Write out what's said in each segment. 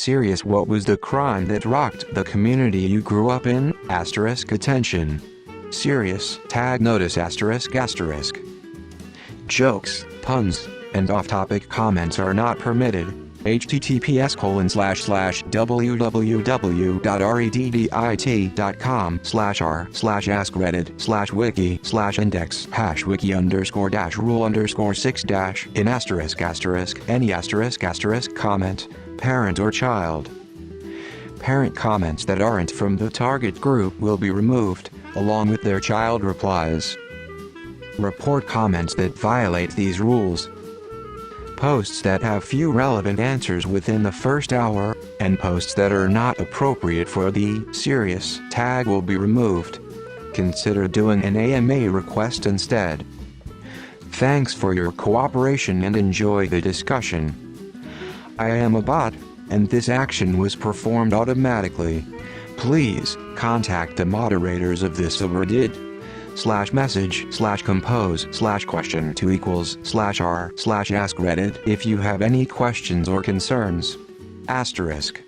Serious, what was the crime that rocked the community you grew up in? Asterisk attention. Serious tag notice asterisk asterisk. Jokes, puns, and off-topic comments are not permitted. https://www.reddit.com/r/wiki/index#wiki_rule_6- in any comment, parent or child. Parent comments that aren't from the target group will be removed, along with their child replies. Report comments that violate these rules. Posts that have few relevant answers within the first hour, and posts that are not appropriate for the serious tag will be removed. Consider doing an AMA request instead. Thanks for your cooperation and enjoy the discussion. I am a bot, and this action was performed automatically. Please contact the moderators of this subreddit. /message/compose/question2=/r/askreddit if you have any questions or concerns. Asterisk.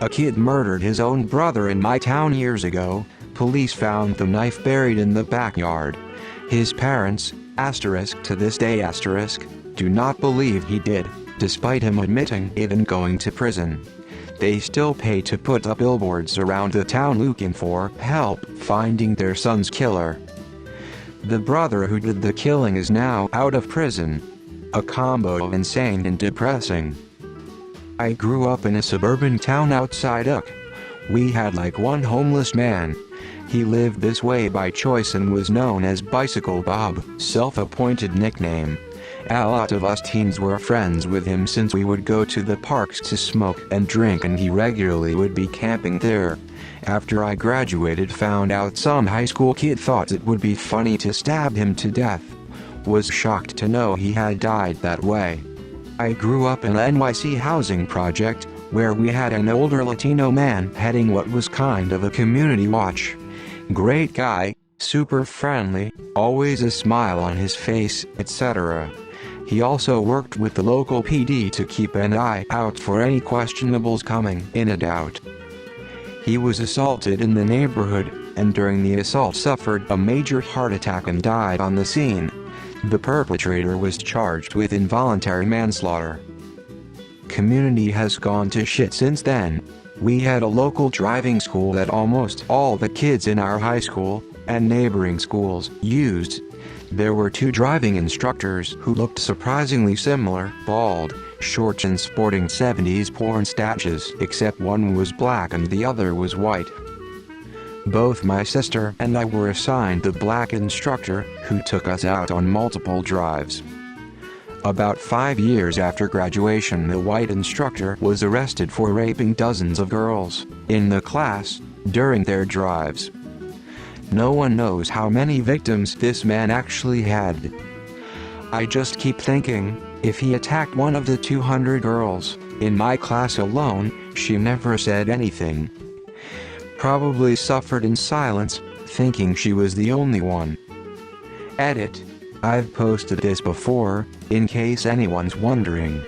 A kid murdered his own brother in my town years ago. Police found the knife buried in the backyard. His parents, asterisk to this day asterisk, do not believe he did, despite him admitting it and going to prison. They still pay to put up billboards around the town looking for help finding their son's killer. The brother who did the killing is now out of prison. A combo of insane and depressing. I grew up in a suburban town outside Uck. We had like one homeless man. He lived this way by choice and was known as Bicycle Bob, self-appointed nickname. A lot of us teens were friends with him since we would go to the parks to smoke and drink, and he regularly would be camping there. After I graduated, found out some high school kid thought it would be funny to stab him to death. Was shocked to know he had died that way. I grew up in an NYC housing project, where we had an older Latino man heading what was kind of a community watch. Great guy, super friendly, always a smile on his face, etc. He also worked with the local PD to keep an eye out for any questionables coming in and out. He was assaulted in the neighborhood, and during the assault suffered a major heart attack and died on the scene. The perpetrator was charged with involuntary manslaughter. Community has gone to shit since then. We had a local driving school that almost all the kids in our high school and neighboring schools used. There were 2 driving instructors who looked surprisingly similar, bald, short and sporting 70s porn statues, except one was black and the other was white. Both my sister and I were assigned the black instructor, who took us out on multiple drives. About 5 years after graduation, the white instructor was arrested for raping dozens of girls in the class during their drives. No one knows how many victims this man actually had. I just keep thinking, if he attacked one of the 200 girls in my class alone, she never said anything. Probably suffered in silence, thinking she was the only one. Edit. I've posted this before, in case anyone's wondering.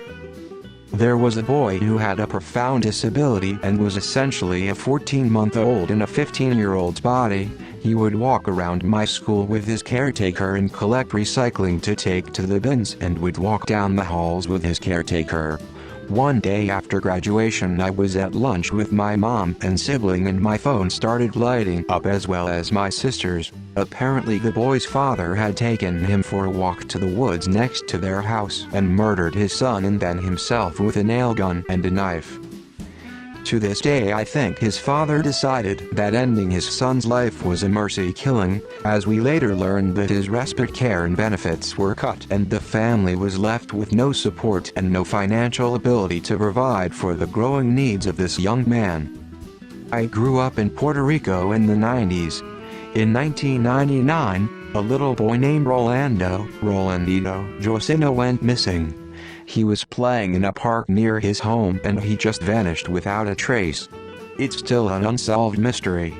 There was a boy who had a profound disability and was essentially a 14-month-old in a 15-year-old's body. He would walk around my school with his caretaker and collect recycling to take to the bins, and would walk down the halls with his caretaker. One day after graduation, I was at lunch with my mom and sibling, and my phone started lighting up, as well as my sister's. Apparently the boy's father had taken him for a walk to the woods next to their house and murdered his son and then himself with a nail gun and a knife. To this day I think his father decided that ending his son's life was a mercy killing, as we later learned that his respite care and benefits were cut and the family was left with no support and no financial ability to provide for the growing needs of this young man. I grew up in Puerto Rico in the 90s. In 1999, a little boy named Rolandito Josino went missing. He was playing in a park near his home and he just vanished without a trace. It's still an unsolved mystery.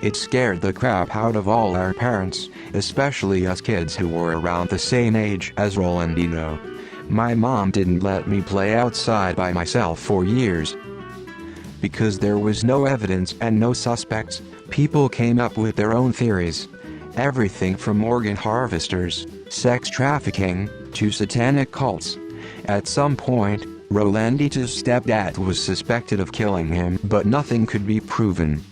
It scared the crap out of all our parents, especially us kids who were around the same age as Rolandito. My mom didn't let me play outside by myself for years. Because there was no evidence and no suspects, people came up with their own theories. Everything from organ harvesters, sex trafficking, to satanic cults. At some point, Rolandita's stepdad was suspected of killing him, but nothing could be proven.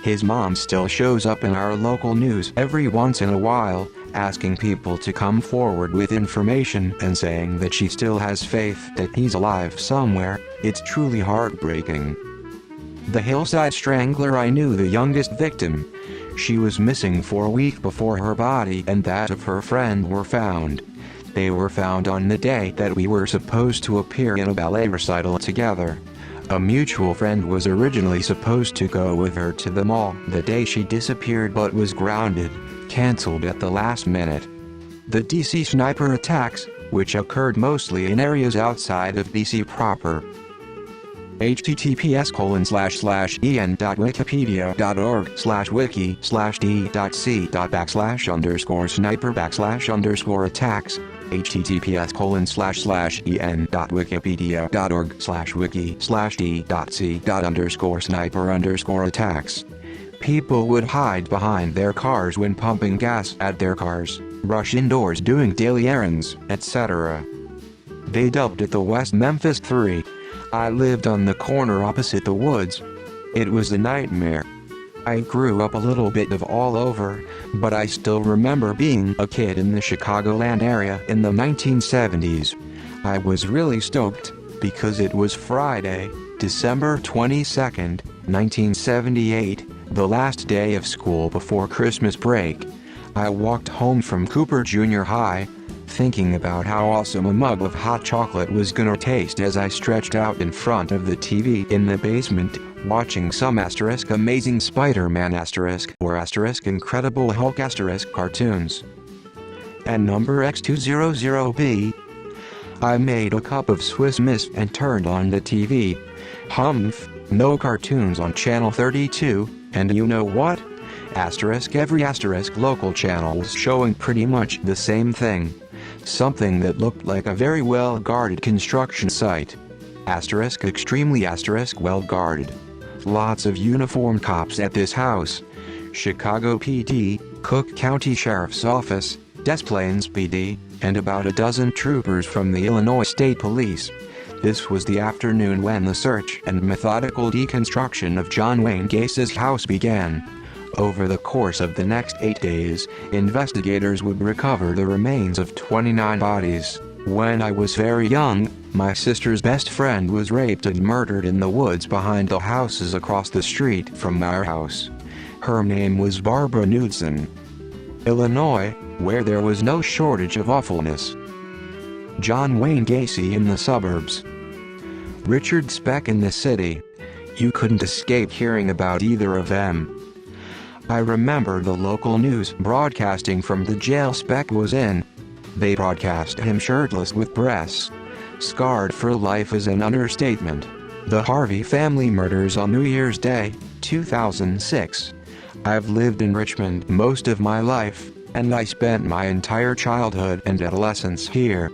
His mom still shows up in our local news every once in a while, asking people to come forward with information and saying that she still has faith that he's alive somewhere. It's truly heartbreaking. The Hillside Strangler. I knew the youngest victim. She was missing for a week before her body and that of her friend were found. They were found on the day that we were supposed to appear in a ballet recital together. A mutual friend was originally supposed to go with her to the mall the day she disappeared but was grounded, cancelled at the last minute. The DC sniper attacks, which occurred mostly in areas outside of DC proper. https://en.wikipedia.org/wiki/d.c.sniper_attacks https://en.wikipedia.org/wiki/d.c.sniper_attacks. People would hide behind their cars when pumping gas at their cars, rush indoors doing daily errands, etc. They dubbed it the West Memphis 3. I lived on the corner opposite the woods. It was a nightmare. I grew up a little bit of all over, but I still remember being a kid in the Chicagoland area in the 1970s. I was really stoked, because it was Friday, December 22nd, 1978, the last day of school before Christmas break. I walked home from Cooper Junior High, thinking about how awesome a mug of hot chocolate was gonna taste as I stretched out in front of the TV in the basement, watching some *Amazing Spider-Man* or *Incredible Hulk* cartoons. And number X200B. I made a cup of Swiss Miss and turned on the TV. Humph, no cartoons on channel 32, and you know what? Every local channel was showing pretty much the same thing. Something that looked like a very well-guarded construction site. Extremely well-guarded. Lots of uniformed cops at this house. Chicago PD, Cook County Sheriff's Office, Des Plaines PD, and about a dozen troopers from the Illinois State Police. This was the afternoon when the search and methodical deconstruction of John Wayne Gacy's house began. Over the course of the next 8 days, investigators would recover the remains of 29 bodies. When I was very young, my sister's best friend was raped and murdered in the woods behind the houses across the street from our house. Her name was Barbara Knudsen. Illinois, where there was no shortage of awfulness. John Wayne Gacy in the suburbs. Richard Speck in the city. You couldn't escape hearing about either of them. I remember the local news broadcasting from the jail Speck was in. They broadcast him shirtless with breasts. Scarred for life is an understatement. The Harvey family murders on New Year's Day, 2006. I've lived in Richmond most of my life, and I spent my entire childhood and adolescence here.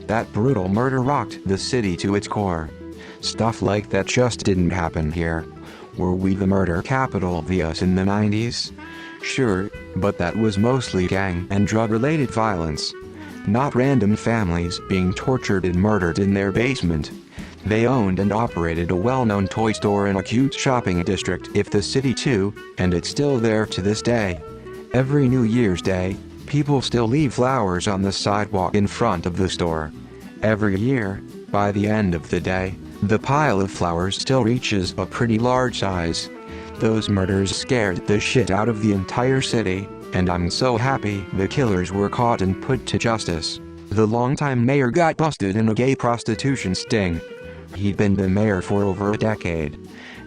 That brutal murder rocked the city to its core. Stuff like that just didn't happen here. Were we the murder capital of the US in the 90s? Sure, but that was mostly gang and drug-related violence. Not random families being tortured and murdered in their basement. They owned and operated a well-known toy store in a cute shopping district in the city too, and it's still there to this day. Every New Year's Day, people still leave flowers on the sidewalk in front of the store. Every year, by the end of the day, the pile of flowers still reaches a pretty large size. Those murders scared the shit out of the entire city, and I'm so happy the killers were caught and put to justice. The longtime mayor got busted in a gay prostitution sting. He'd been the mayor for over a decade.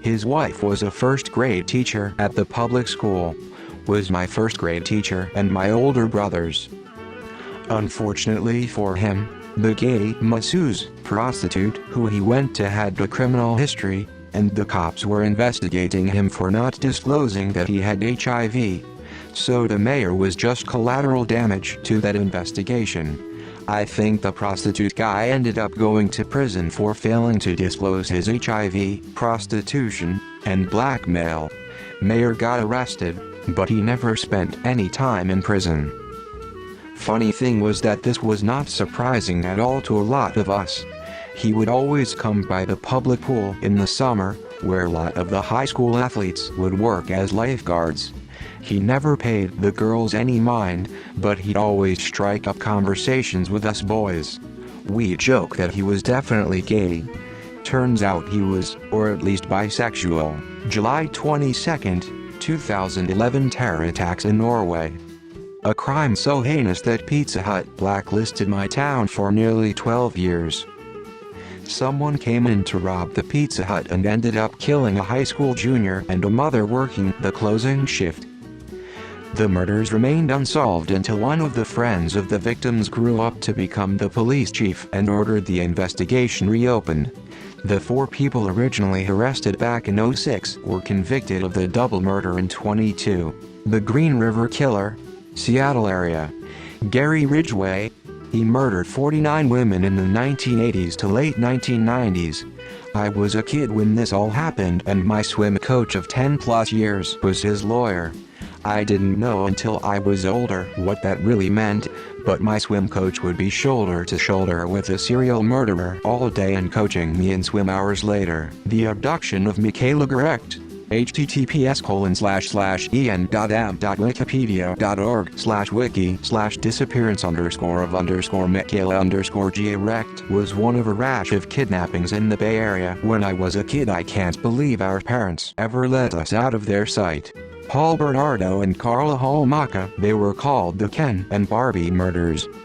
His wife was a first-grade teacher at the public school. Was my first-grade teacher and my older brothers. Unfortunately for him, the gay masseuse prostitute who he went to had a criminal history, and the cops were investigating him for not disclosing that he had HIV. So the mayor was just collateral damage to that investigation. I think the prostitute guy ended up going to prison for failing to disclose his HIV, prostitution, and blackmail. Mayer got arrested, but he never spent any time in prison. Funny thing was that this was not surprising at all to a lot of us. He would always come by the public pool in the summer, where a lot of the high school athletes would work as lifeguards. He never paid the girls any mind, but he'd always strike up conversations with us boys. We joke that he was definitely gay. Turns out he was, or at least bisexual. July 22, 2011 terror attacks in Norway. A crime so heinous that Pizza Hut blacklisted my town for nearly 12 years. Someone came in to rob the Pizza Hut and ended up killing a high school junior and a mother working the closing shift. The murders remained unsolved until one of the friends of the victims grew up to become the police chief and ordered the investigation reopened. The 4 people originally arrested back in '06 were convicted of the double murder in '22. The Green River Killer, Seattle area. Gary Ridgway. He murdered 49 women in the 1980s to late 1990s. I was a kid when this all happened, and my swim coach of 10+ years was his lawyer. I didn't know until I was older what that really meant, but my swim coach would be shoulder to shoulder with a serial murderer all day and coaching me in swim hours later. The abduction of Michaela Gerecht. https://en.am.wikipedia.org/wiki/disappearance_of_Michaela_Gerecht was one of a rash of kidnappings in the Bay Area. When I was a kid, I can't believe our parents ever let us out of their sight. Paul Bernardo and Carla Homaka, they were called the Ken and Barbie murders.